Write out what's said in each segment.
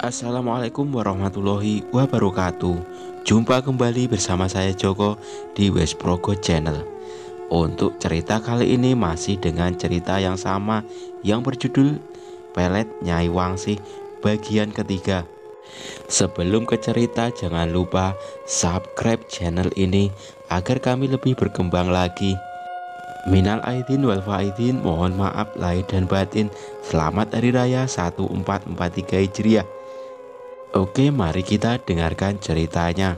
Assalamualaikum warahmatullahi wabarakatuh. Jumpa kembali bersama saya Joko di Wesprogo Channel. Untuk cerita kali ini masih dengan cerita yang sama yang berjudul Pelet Nyai Wangsih bagian ketiga. Sebelum ke cerita, jangan lupa subscribe channel ini agar kami lebih berkembang lagi. Minal aidin wal faidin, mohon maaf lahir dan batin. Selamat Hari Raya 1443 Hijriah. Oke, mari kita dengarkan ceritanya.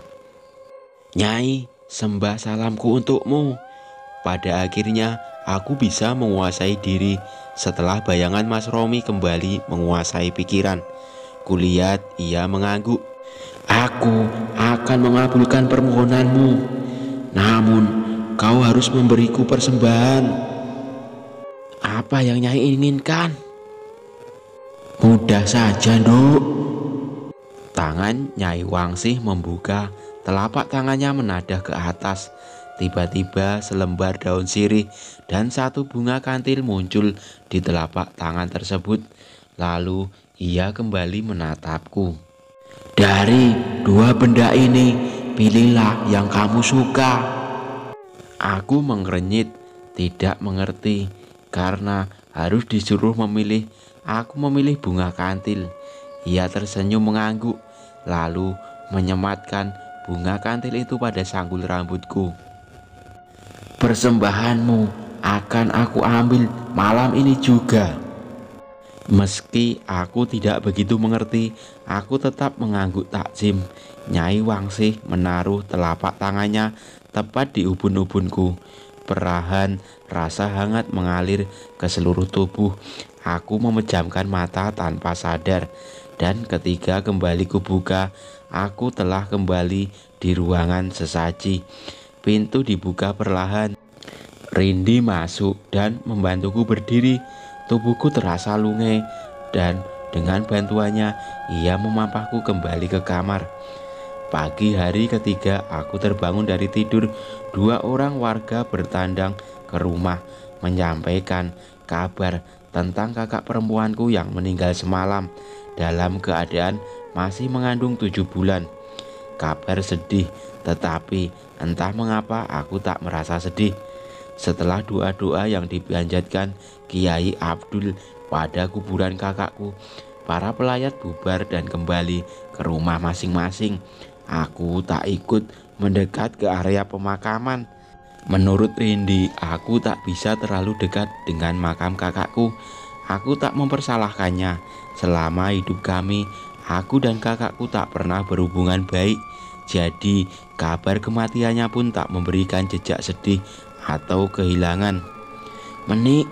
Nyai, sembah salamku untukmu. Pada akhirnya aku bisa menguasai diri setelah bayangan Mas Romi kembali menguasai pikiran. Kulihat ia mengangguk. Aku akan mengabulkan permohonanmu, namun kau harus memberiku persembahan. Apa yang Nyai inginkan? Mudah saja, Nduk. Tangan Nyai Wangsih membuka, telapak tangannya menadah ke atas. Tiba-tiba selembar daun sirih dan satu bunga kantil muncul di telapak tangan tersebut. Lalu ia kembali menatapku. Dari dua benda ini, pilihlah yang kamu suka. Aku mengerenyit, tidak mengerti, karena harus disuruh memilih. Aku memilih bunga kantil. Ia tersenyum mengangguk, lalu menyematkan bunga kantil itu pada sanggul rambutku. Persembahanmu akan aku ambil malam ini juga. Meski aku tidak begitu mengerti, aku tetap mengangguk takzim. Nyai Wangsih menaruh telapak tangannya tepat di ubun-ubunku. Perlahan rasa hangat mengalir ke seluruh tubuh. Aku memejamkan mata tanpa sadar, dan ketika kembali kubuka, aku telah kembali di ruangan sesaji. Pintu dibuka perlahan. Rindi masuk dan membantuku berdiri. Tubuhku terasa lunglai, dan dengan bantuannya ia memampahku kembali ke kamar. Pagi hari ketiga aku terbangun dari tidur. Dua orang warga bertandang ke rumah menyampaikan kabar tentang kakak perempuanku yang meninggal semalam dalam keadaan masih mengandung 7 bulan. Kabar sedih, tetapi entah mengapa aku tak merasa sedih. Setelah doa-doa yang dipanjatkan Kiai Abdul pada kuburan kakakku, para pelayat bubar dan kembali ke rumah masing-masing. Aku tak ikut mendekat ke area pemakaman. Menurut Rindi, aku tak bisa terlalu dekat dengan makam kakakku. Aku tak mempersalahkannya. Selama hidup kami, aku dan kakakku tak pernah berhubungan baik. Jadi kabar kematiannya pun tak memberikan jejak sedih atau kehilangan. Menik,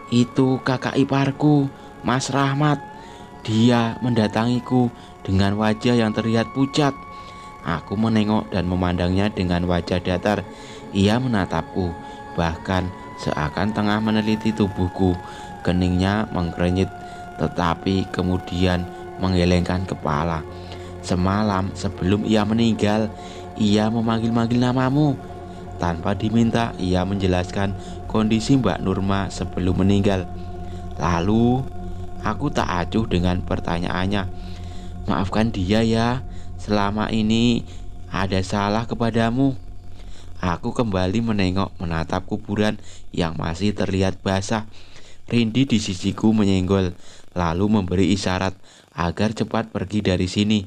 itu kakak iparku, Mas Rahmat. Dia mendatangiku dengan wajah yang terlihat pucat. Aku menengok dan memandangnya dengan wajah datar. Ia menatapku, bahkan seakan tengah meneliti tubuhku. Keningnya mengkerenyit, tetapi kemudian menggelengkan kepala. Semalam sebelum ia meninggal, ia memanggil-manggil namamu. Tanpa diminta, ia menjelaskan kondisi Mbak Nurma sebelum meninggal. Lalu aku tak acuh dengan pertanyaannya. Maafkan dia ya, selama ini ada salah kepadamu. Aku kembali menatap kuburan yang masih terlihat basah. Rindi di sisiku menyenggol, lalu memberi isyarat agar cepat pergi dari sini.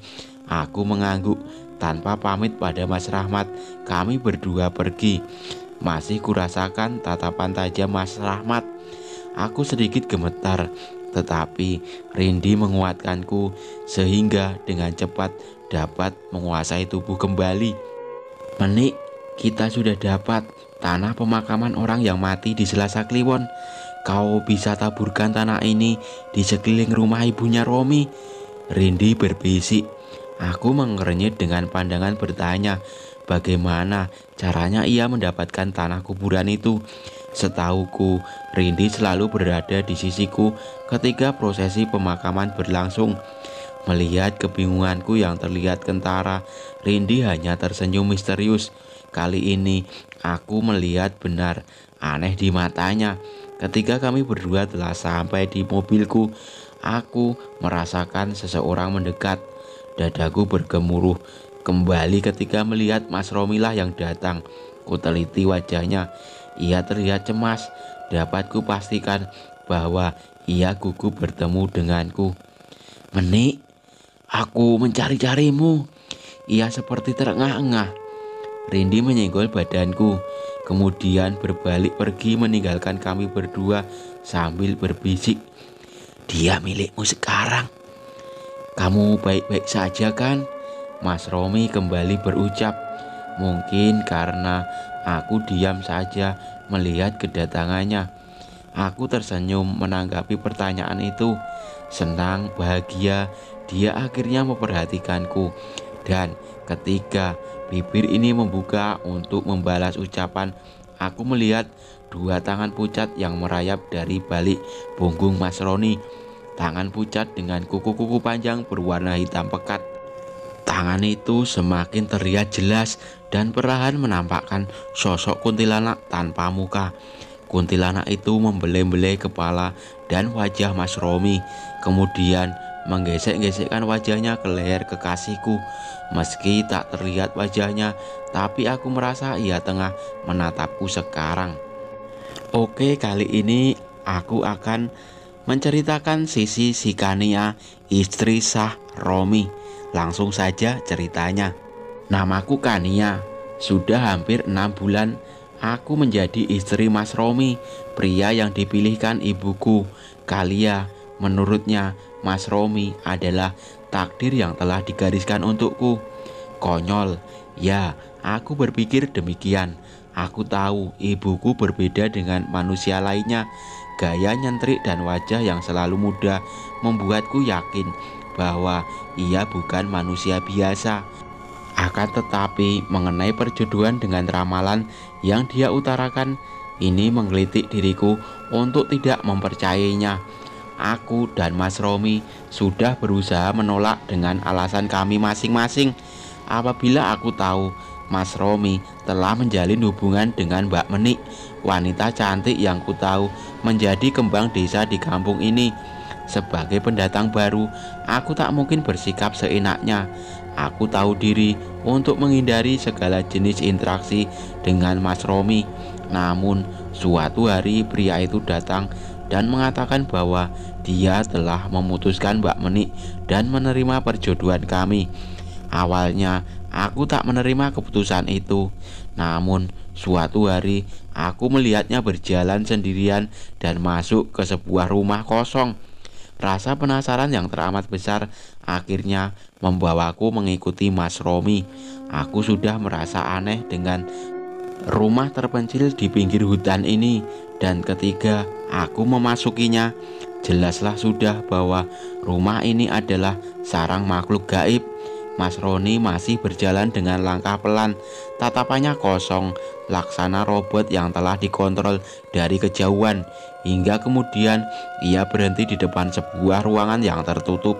Aku mengangguk. Tanpa pamit pada Mas Rahmat, kami berdua pergi. Masih kurasakan tatapan tajam Mas Rahmat. Aku sedikit gemetar, tetapi Rindi menguatkanku sehingga dengan cepat dapat menguasai tubuh kembali. Menik, kita sudah dapat tanah pemakaman orang yang mati di Selasa Kliwon. Kau bisa taburkan tanah ini di sekeliling rumah ibunya Romi. Rindi berbisik. Aku mengerenyit dengan pandangan bertanya, bagaimana caranya ia mendapatkan tanah kuburan itu. Setauku, Rindi selalu berada di sisiku ketika prosesi pemakaman berlangsung. Melihat kebingunganku yang terlihat kentara, Rindi hanya tersenyum misterius. Kali ini aku melihat benar aneh di matanya. Ketika kami berdua telah sampai di mobilku, Aku merasakan seseorang mendekat. Dadaku bergemuruh kembali ketika melihat Mas Romilah yang datang. Kuteliti wajahnya. Ia terlihat cemas. Dapat kupastikan bahwa ia gugup bertemu denganku. "Menik, aku mencari-carimu." Ia seperti terengah-engah. Rindi menyenggol badanku, kemudian berbalik pergi meninggalkan kami berdua sambil berbisik, "Dia milikmu sekarang. Kamu baik-baik saja kan?" Mas Romi kembali berucap. Mungkin karena aku diam saja melihat kedatangannya. Aku tersenyum menanggapi pertanyaan itu. Senang, bahagia, dia akhirnya memperhatikanku. Dan ketika bibir ini membuka untuk membalas ucapan, aku melihat dua tangan pucat yang merayap dari balik punggung Mas Roni. Tangan pucat dengan kuku-kuku panjang berwarna hitam pekat. Tangan itu semakin terlihat jelas dan perlahan menampakkan sosok kuntilanak tanpa muka. Kuntilanak itu membelai-belai kepala dan wajah Mas Romi, kemudian menggesek-gesekkan wajahnya ke leher kekasihku. Meski tak terlihat wajahnya, tapi aku merasa ia tengah menatapku sekarang. Oke, kali ini aku akan menceritakan sisi Sikania, istri sah Romi. Langsung saja ceritanya. Namaku Kania. Sudah hampir 6 bulan aku menjadi istri Mas Romi, pria yang dipilihkan ibuku. Kalia, menurutnya Mas Romi adalah takdir yang telah digariskan untukku. Konyol, ya, aku berpikir demikian. Aku tahu ibuku berbeda dengan manusia lainnya. Gaya nyentrik dan wajah yang selalu muda membuatku yakin bahwa ia bukan manusia biasa. Akan tetapi mengenai perjodohan dengan ramalan yang dia utarakan, ini menggelitik diriku untuk tidak mempercayainya. Aku dan Mas Romi sudah berusaha menolak dengan alasan kami masing-masing. Apabila aku tahu Mas Romi telah menjalin hubungan dengan Mbak Menik, wanita cantik yang ku tahu menjadi kembang desa di kampung ini. Sebagai pendatang baru, aku tak mungkin bersikap seenaknya. Aku tahu diri untuk menghindari segala jenis interaksi dengan Mas Romi. Namun suatu hari pria itu datang dan mengatakan bahwa dia telah memutuskan Mbak Menik dan menerima perjodohan kami. Awalnya aku tak menerima keputusan itu. Namun suatu hari aku melihatnya berjalan sendirian dan masuk ke sebuah rumah kosong. Rasa penasaran yang teramat besar akhirnya membawaku mengikuti Mas Romi. Aku sudah merasa aneh dengan rumah terpencil di pinggir hutan ini, dan ketika aku memasukinya, jelaslah sudah bahwa rumah ini adalah sarang makhluk gaib. Mas Roni masih berjalan dengan langkah pelan, tatapannya kosong, laksana robot yang telah dikontrol dari kejauhan. Hingga kemudian ia berhenti di depan sebuah ruangan yang tertutup.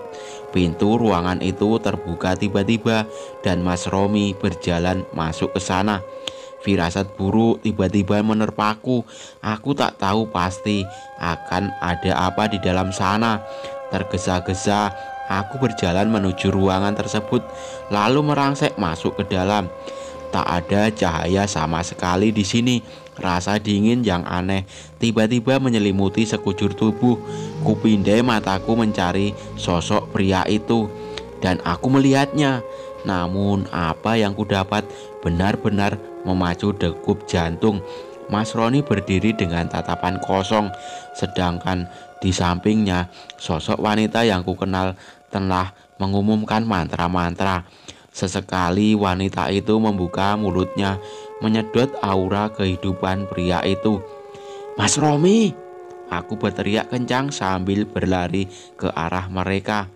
Pintu ruangan itu terbuka tiba-tiba dan Mas Romi berjalan masuk ke sana. Firasat buruk tiba-tiba menerpaku. Aku tak tahu pasti akan ada apa di dalam sana. Tergesa-gesa aku berjalan menuju ruangan tersebut, lalu merangsek masuk ke dalam. Tak ada cahaya sama sekali di sini. Rasa dingin yang aneh tiba-tiba menyelimuti sekujur tubuh. Kupindai mataku mencari sosok pria itu, dan aku melihatnya. Namun apa yang kudapat benar-benar memacu degup jantung. Mas Roni berdiri dengan tatapan kosong, sedangkan di sampingnya sosok wanita yang kukenal telah mengumumkan mantra-mantra. Sesekali wanita itu membuka mulutnya, menyedot aura kehidupan pria itu. "Mas Romi!" Aku berteriak kencang sambil berlari ke arah mereka.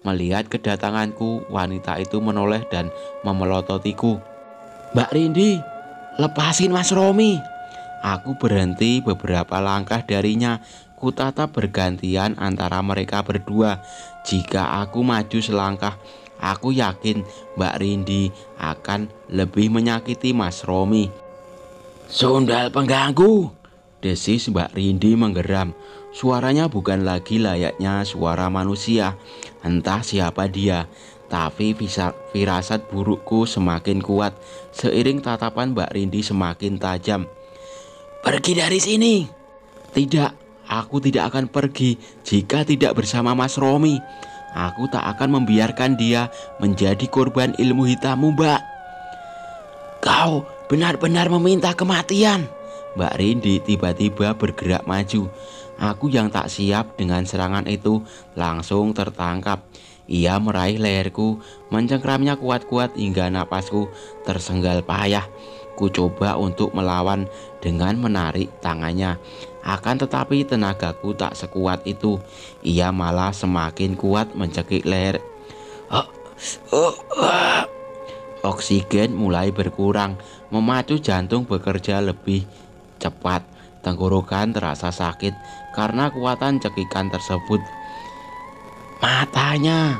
Melihat kedatanganku, wanita itu menoleh dan memelototiku. "Mbak Rindi, lepasin Mas Romi!" Aku berhenti beberapa langkah darinya. Kutatap bergantian antara mereka berdua. Jika aku maju selangkah, aku yakin Mbak Rindi akan lebih menyakiti Mas Romi. "Sundal pengganggu!" Desis Mbak Rindi menggeram. Suaranya bukan lagi layaknya suara manusia. Entah siapa dia, tapi firasat burukku semakin kuat seiring tatapan Mbak Rindi semakin tajam. Pergi dari sini. Tidak, aku tidak akan pergi jika tidak bersama Mas Romi. Aku tak akan membiarkan dia menjadi korban ilmu hitammu, Mbak. Kau benar-benar meminta kematian. Mbak Rindi tiba-tiba bergerak maju. Aku yang tak siap dengan serangan itu langsung tertangkap. Ia meraih leherku, mencengkramnya kuat-kuat hingga napasku tersenggal payah. Ku coba untuk melawan dengan menarik tangannya. Akan tetapi tenagaku tak sekuat itu. Ia malah semakin kuat mencekik leher. Oksigen mulai berkurang, memacu jantung bekerja lebih cepat. Tenggorokan terasa sakit karena kuatan cekikan tersebut. Matanya,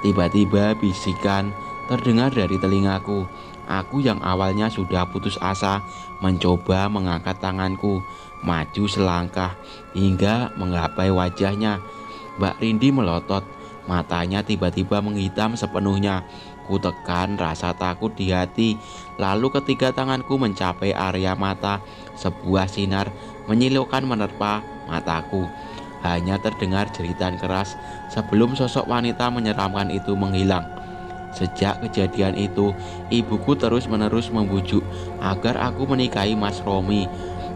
tiba-tiba bisikan terdengar dari telingaku. Aku yang awalnya sudah putus asa mencoba mengangkat tanganku, maju selangkah hingga menggapai wajahnya. Mbak Rindi melotot, matanya tiba-tiba menghitam sepenuhnya. Ku tekan rasa takut di hati. Lalu ketika tanganku mencapai area mata, sebuah sinar menyilaukan menerpa mataku. Hanya terdengar jeritan keras sebelum sosok wanita menyeramkan itu menghilang. Sejak kejadian itu, ibuku terus-menerus membujuk agar aku menikahi Mas Romi.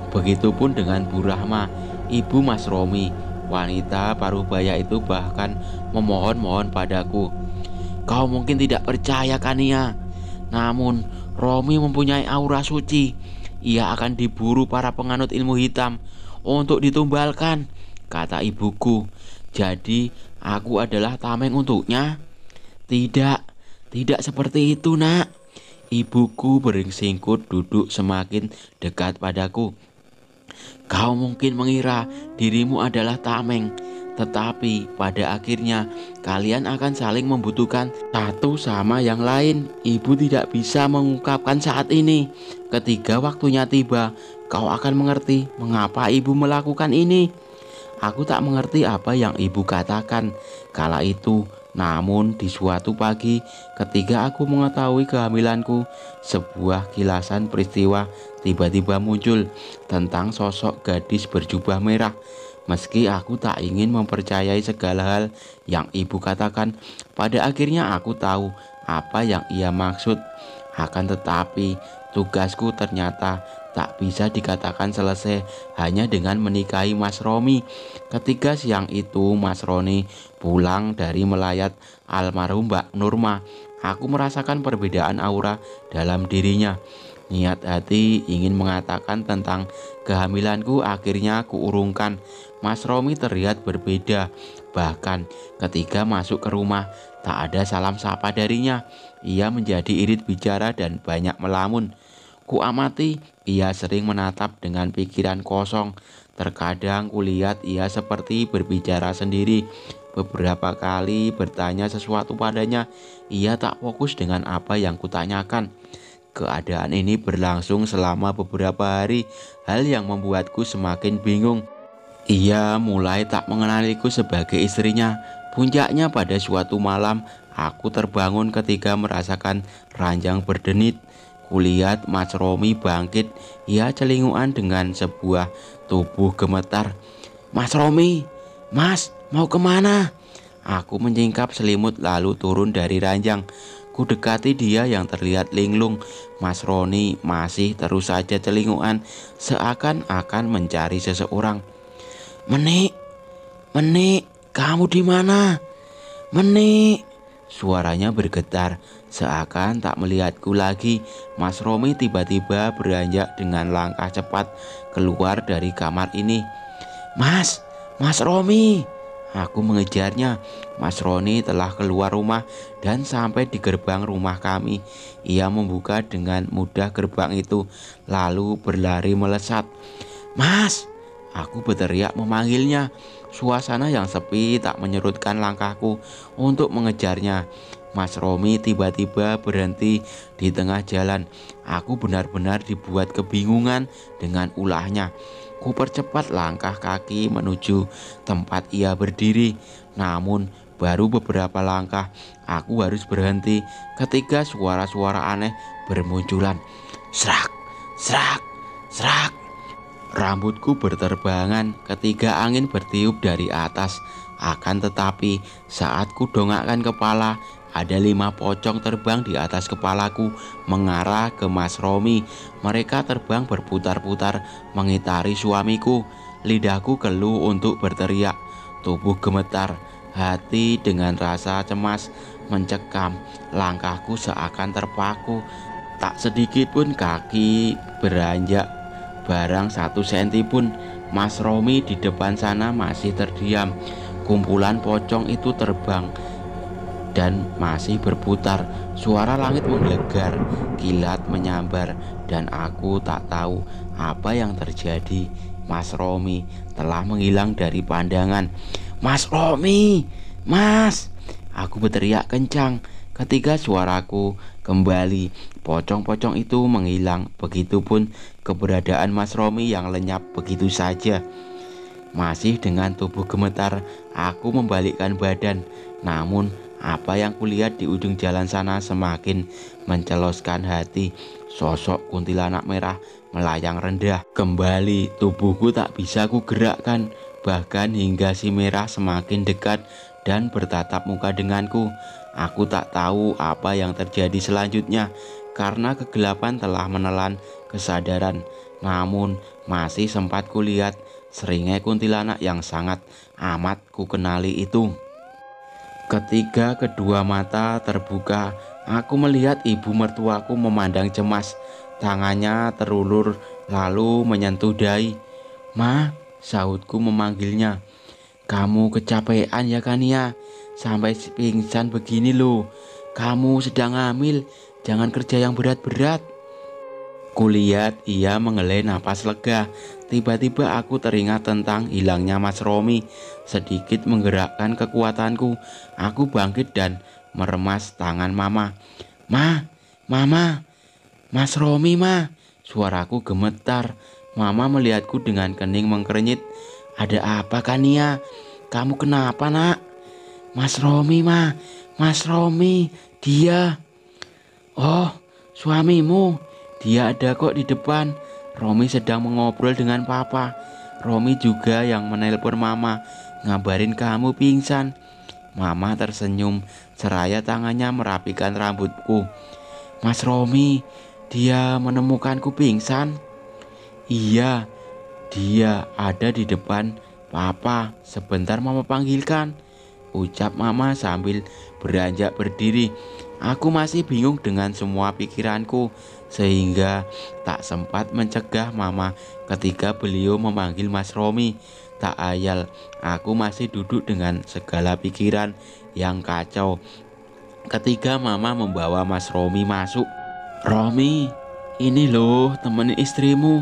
Begitupun dengan Bu Rahma, ibu Mas Romi. Wanita parubaya itu bahkan memohon-mohon padaku. Kau mungkin tidak percaya, Kania. Namun Romi mempunyai aura suci. Ia akan diburu para penganut ilmu hitam untuk ditumbalkan, kata ibuku. Jadi aku adalah tameng untuknya? Tidak seperti itu, Nak. Ibuku beringsingkut duduk semakin dekat padaku. Kau mungkin mengira dirimu adalah tameng, tetapi pada akhirnya kalian akan saling membutuhkan satu sama yang lain. Ibu tidak bisa mengungkapkan saat ini. Ketika waktunya tiba, kau akan mengerti mengapa ibu melakukan ini. Aku tak mengerti apa yang ibu katakan kala itu. Namun di suatu pagi ketika aku mengetahui kehamilanku, sebuah kilasan peristiwa tiba-tiba muncul tentang sosok gadis berjubah merah. Meski aku tak ingin mempercayai segala hal yang ibu katakan, pada akhirnya aku tahu apa yang ia maksud. Akan tetapi tugasku ternyata tak bisa dikatakan selesai hanya dengan menikahi Mas Romi. Ketika siang itu Mas Roni pulang dari melayat almarhum Mbak Nurma, aku merasakan perbedaan aura dalam dirinya. Niat hati ingin mengatakan tentang kehamilanku akhirnya kuurungkan. Mas Romi terlihat berbeda. Bahkan ketika masuk ke rumah tak ada salam sapa darinya. Ia menjadi irit bicara dan banyak melamun. Ku amati ia sering menatap dengan pikiran kosong. Terkadang kulihat ia seperti berbicara sendiri. Beberapa kali bertanya sesuatu padanya, ia tak fokus dengan apa yang kutanyakan. Keadaan ini berlangsung selama beberapa hari, hal yang membuatku semakin bingung. Ia mulai tak mengenaliku sebagai istrinya. Puncaknya pada suatu malam, aku terbangun ketika merasakan ranjang berdenit. Kulihat Mas Romi bangkit, ia celingukan dengan sebuah tubuh gemetar. Mas Romi, Mas, mau kemana? Aku menyingkap selimut lalu turun dari ranjang. Ku dekati dia yang terlihat linglung. Mas Roni masih terus saja celingukan, seakan-akan mencari seseorang. Menik, kamu di mana? Menik. Suaranya bergetar, seakan tak melihatku lagi. Mas Romi tiba-tiba beranjak dengan langkah cepat keluar dari kamar ini. Mas Romi. Aku mengejarnya. Mas Roni telah keluar rumah dan sampai di gerbang rumah kami. Ia membuka dengan mudah gerbang itu, lalu berlari melesat. Mas! Aku berteriak memanggilnya. Suasana yang sepi tak menyurutkan langkahku untuk mengejarnya. Mas Romi tiba-tiba berhenti di tengah jalan. Aku benar-benar dibuat kebingungan dengan ulahnya. Ku percepat langkah kaki menuju tempat ia berdiri. Namun baru beberapa langkah aku harus berhenti ketika suara-suara aneh bermunculan. Serak, serak, serak. Rambutku berterbangan ketika angin bertiup dari atas. Akan tetapi saat ku dongakkan kepala, ada 5 pocong terbang di atas kepalaku mengarah ke Mas Romi. Mereka terbang berputar-putar mengitari suamiku. Lidahku keluh untuk berteriak. Tubuh gemetar, hati dengan rasa cemas mencekam. Langkahku seakan terpaku. Tak sedikit pun kaki beranjak barang 1 senti pun. Mas Romi di depan sana masih terdiam. Kumpulan pocong itu terbang dan masih berputar. Suara langit menggelegar, kilat menyambar, dan aku tak tahu apa yang terjadi. Mas Romi telah menghilang dari pandangan. Mas Romi, Mas! Aku berteriak kencang ketika suaraku kembali. Pocong-pocong itu menghilang, begitupun keberadaan Mas Romi yang lenyap begitu saja. Masih dengan tubuh gemetar, aku membalikkan badan. Namun apa yang kulihat di ujung jalan sana semakin menceloskan hati. Sosok kuntilanak merah melayang rendah. Kembali tubuhku tak bisa ku gerakkan. Bahkan hingga si merah semakin dekat dan bertatap muka denganku. Aku tak tahu apa yang terjadi selanjutnya karena kegelapan telah menelan kesadaran. Namun masih sempat kulihat seringai kuntilanak yang sangat amat ku kenali itu. Ketika kedua mata terbuka, aku melihat ibu mertuaku memandang cemas. Tangannya terulur lalu menyentuh dahi. Ma, sahutku memanggilnya. Kamu kecapean ya Kania? Sampai pingsan begini loh. Kamu sedang hamil, jangan kerja yang berat-berat. Kulihat ia menghela napas lega. Tiba-tiba aku teringat tentang hilangnya Mas Romi. Sedikit menggerakkan kekuatanku, aku bangkit dan meremas tangan mama. Mama, Mas Romi, ma. Suaraku gemetar. Mama melihatku dengan kening mengkernyit. Ada apa Kania? Kamu kenapa nak? Mas Romi, ma. Mas Romi, dia. Oh, suamimu. Dia ada kok di depan. Romi sedang mengobrol dengan papa. Romi juga yang menelpon mama, ngabarin kamu pingsan. Mama tersenyum seraya tangannya merapikan rambutku. Mas Romi, dia menemukanku pingsan. Iya, dia ada di depan papa. Sebentar mama panggilkan, ucap mama sambil beranjak berdiri. Aku masih bingung dengan semua pikiranku sehingga tak sempat mencegah mama ketika beliau memanggil Mas Romi. Tak ayal, aku masih duduk dengan segala pikiran yang kacau ketika mama membawa Mas Romi masuk. Romi, ini loh temenin istrimu.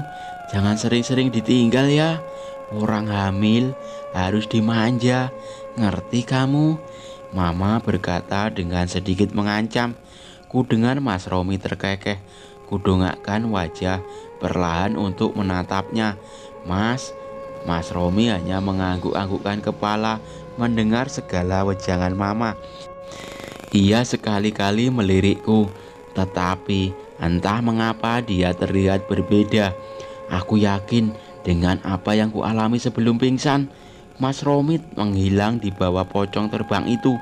Jangan sering-sering ditinggal ya. Orang hamil harus dimanja. Ngerti kamu? Mama berkata dengan sedikit mengancam. Ku dengar Mas Romi terkekeh. Ku dongakkan wajah perlahan untuk menatapnya. Mas Romi hanya mengangguk-anggukkan kepala mendengar segala wejangan mama. Ia sekali-kali melirikku, tetapi entah mengapa dia terlihat berbeda. Aku yakin dengan apa yang ku alami sebelum pingsan. Mas Romi menghilang di bawah pocong terbang itu.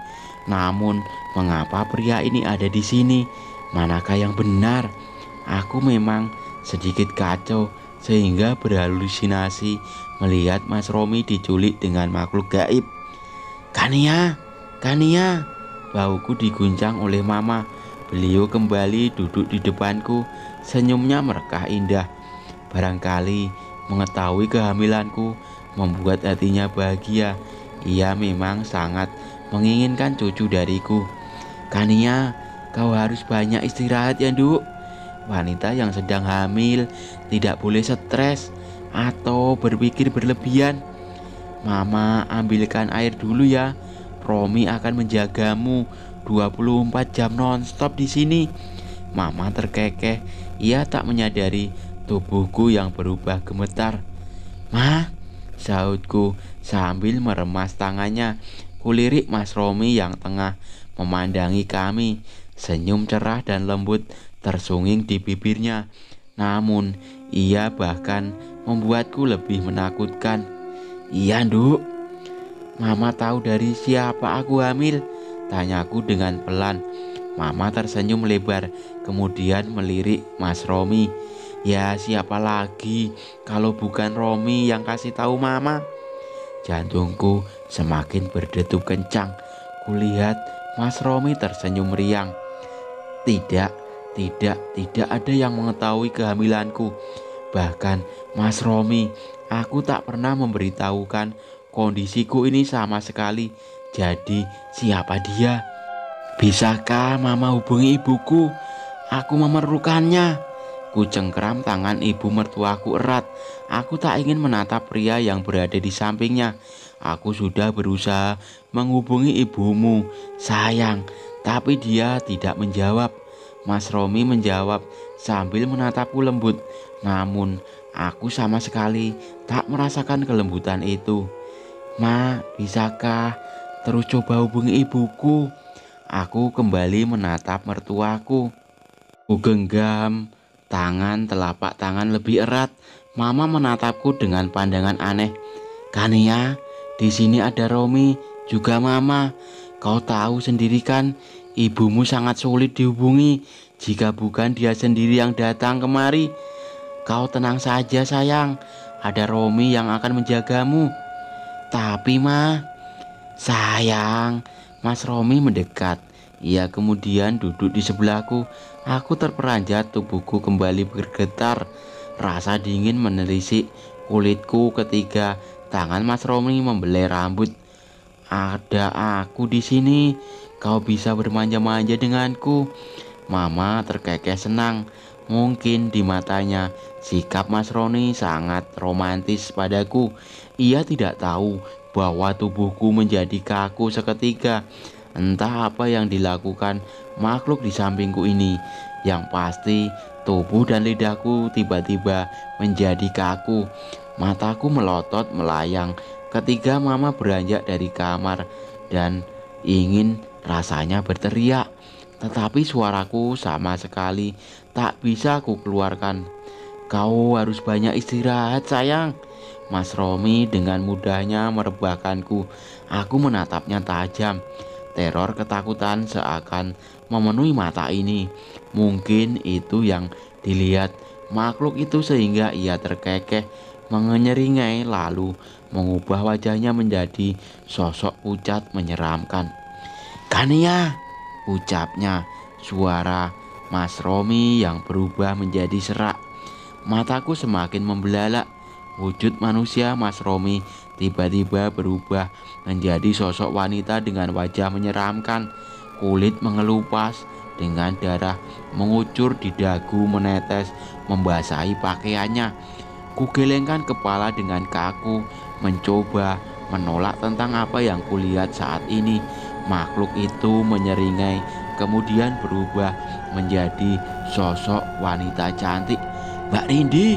Namun, mengapa pria ini ada di sini? Manakah yang benar? Aku memang sedikit kacau sehingga berhalusinasi melihat Mas Romi diculik dengan makhluk gaib. Kania, bauku diguncang oleh mama. Beliau kembali duduk di depanku, senyumnya merekah indah. Barangkali mengetahui kehamilanku membuat hatinya bahagia. Ia memang sangat menginginkan cucu dariku. Kania, kau harus banyak istirahat ya Nduk. Wanita yang sedang hamil tidak boleh stres atau berpikir berlebihan. Mama ambilkan air dulu ya. Romi akan menjagamu 24 jam nonstop di sini. Mama terkekeh. Ia tak menyadari tubuhku yang berubah gemetar. "Ma," sahutku sambil meremas tangannya. Kulirik Mas Romi yang tengah memandangi kami. Senyum cerah dan lembut tersunging di bibirnya. Namun ia bahkan membuatku lebih menakutkan. "Iya, Nduk. Mama tahu dari siapa aku hamil?" tanyaku dengan pelan. Mama tersenyum lebar, kemudian melirik Mas Romi. "Ya siapa lagi kalau bukan Romi yang kasih tahu Mama?" Jantungku semakin berdetuk kencang. Kulihat Mas Romi tersenyum riang. Tidak, tidak ada yang mengetahui kehamilanku. Bahkan Mas Romi, aku tak pernah memberitahukan kondisiku ini sama sekali. Jadi siapa dia? "Bisakah Mama hubungi ibuku? Aku memerlukannya." Ku cengkeram tangan ibu mertuaku erat. Aku tak ingin menatap pria yang berada di sampingnya. "Aku sudah berusaha menghubungi ibumu, sayang, tapi dia tidak menjawab." Mas Romi menjawab sambil menatapku lembut. Namun aku sama sekali tak merasakan kelembutan itu. "Ma, bisakah terus coba hubungi ibuku?" Aku kembali menatap mertuaku. Ku genggam tangan telapak tangan lebih erat. Mama menatapku dengan pandangan aneh. "Kania, di sini ada Romi, juga Mama. Kau tahu sendiri kan, ibumu sangat sulit dihubungi. Jika bukan dia sendiri yang datang kemari." "Kau tenang saja sayang, ada Romi yang akan menjagamu." "Tapi Ma." "Sayang." Mas Romi mendekat. Ia kemudian duduk di sebelahku. Aku terperanjat, tubuhku kembali bergetar. Rasa dingin menelisik kulitku ketika tangan Mas Romi membelai rambut. "Ada aku di sini, kau bisa bermanja-manja denganku." Mama terkekeh senang. Mungkin di matanya sikap Mas Roni sangat romantis padaku. Ia tidak tahu bahwa tubuhku menjadi kaku seketika. Entah apa yang dilakukan makhluk di sampingku ini. Yang pasti tubuh dan lidahku tiba-tiba menjadi kaku. Mataku melotot melayang ketika Mama beranjak dari kamar dan ingin rasanya berteriak. Tetapi suaraku sama sekali tak bisa aku keluarkan. "Kau harus banyak istirahat sayang." Mas Romi dengan mudahnya merebahkanku. Aku menatapnya tajam. Teror ketakutan seakan memenuhi mata ini. Mungkin itu yang dilihat makhluk itu sehingga ia terkekeh, menyeringai lalu mengubah wajahnya menjadi sosok pucat menyeramkan. "Kania," ucapnya. Suara Mas Romi yang berubah menjadi serak. Mataku semakin membelalak. Wujud manusia Mas Romi tiba-tiba berubah menjadi sosok wanita dengan wajah menyeramkan. Kulit mengelupas dengan darah mengucur di dagu menetes membasahi pakaiannya. Kugelengkan kepala dengan kaku, mencoba menolak tentang apa yang kulihat saat ini. Makhluk itu menyeringai, kemudian berubah menjadi sosok wanita cantik. "Mbak Rindi."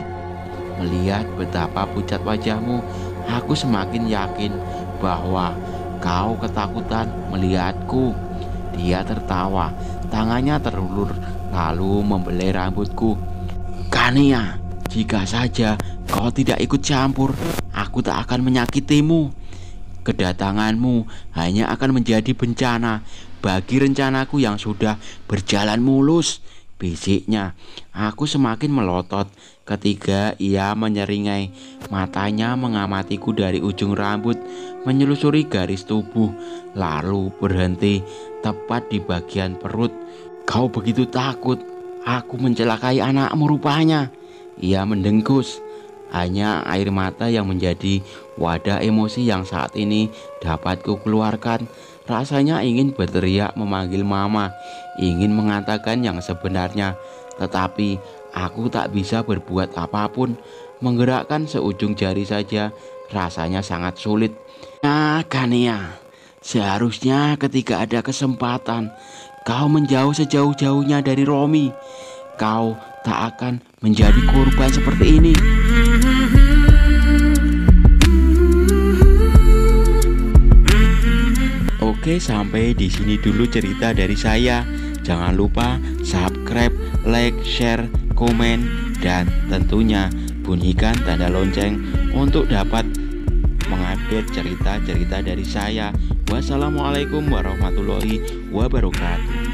Melihat betapa pucat wajahmu, aku semakin yakin bahwa kau ketakutan melihatku. Dia tertawa, tangannya terulur lalu membelai rambutku. "Kania, jika saja kau tidak ikut campur, aku tak akan menyakitimu. Kedatanganmu hanya akan menjadi bencana bagi rencanaku yang sudah berjalan mulus," bisiknya. Aku semakin melotot ketika ia menyeringai. Matanya mengamatiku dari ujung rambut, menyelusuri garis tubuh, lalu berhenti tepat di bagian perut. "Kau begitu takut aku mencelakai anakmu rupanya." Ia mendengkus. Hanya air mata yang menjadi wadah emosi yang saat ini dapat kukeluarkan. Rasanya ingin berteriak memanggil Mama, ingin mengatakan yang sebenarnya. Tetapi aku tak bisa berbuat apapun. Menggerakkan seujung jari saja rasanya sangat sulit. "Nah, Kania." Seharusnya ketika ada kesempatan, kau menjauh sejauh-jauhnya dari Romi. Kau tak akan menjadi korban seperti ini. Oke, sampai di sini dulu cerita dari saya. Jangan lupa subscribe, like, share, komen, dan tentunya bunyikan tanda lonceng untuk dapat mengupdate cerita-cerita dari saya. Wassalamualaikum warahmatullahi wabarakatuh.